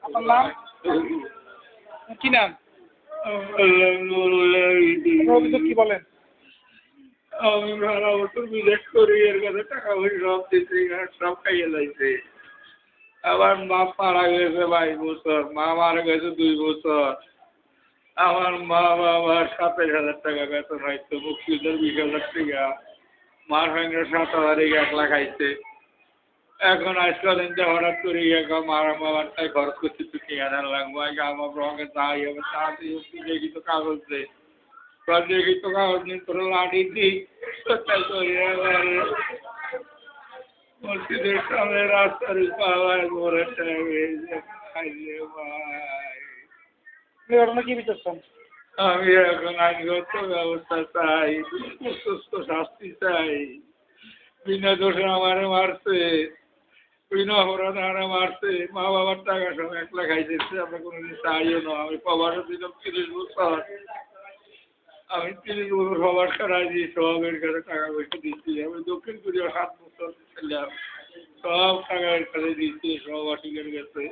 আপনার নাম কি নাম? অভিযোগ কি বলেন? আমি সারা বছর বিদেশ করি, এর কাছে টাকা পয়সা সব দিচ্ছি, সব খাইয়ে যাইছে। আমার মা মারা গেছে 22 বছর, মা মারা গেছে 2 বছর। আমার মা বাবার 27,000 টাকা বেতন হয়তো, মুক্তিদের 20,000 টাকা, মার সঙ্গে 7,000 একলা খাইছে। এখন আজকালীন যে হঠাৎ করে মারা বাবারটাই খরচ করছি, তুই টিকা লাগবো আমার রঙে তাই হবে, তা দিয়ে দেখি তো কাগজ দে, দেখি তো কাগজ নিয়ে তোর লাঠি দিই, তাই করি মসজিদের সামনে রাস্তার পাওয়ায় ঘরে খাইলে ভাই। ঘটনা কি বিচার চান? আমি এখন আইনগত ব্যবস্থা চাই, সুস্থ শাস্তি চাই। বিনা দোষে আমারে মারছে, বিনা অপরাধে আমারে মারছে, মা বাবার টাকা সব একলা খাইতেছে, আমরা কোনোদিন চাইও না। আমি প্রবাসে ছিলাম 30 বছর, আমি 30 বছর সবার সারাই দিয়ে সবের কাছে টাকা পয়সা দিচ্ছি। আমি দক্ষিণ কোরিয়া 7 বছর ছিলাম, সব টাকা এর কাছে দিচ্ছি, সব অসুখের গেছে।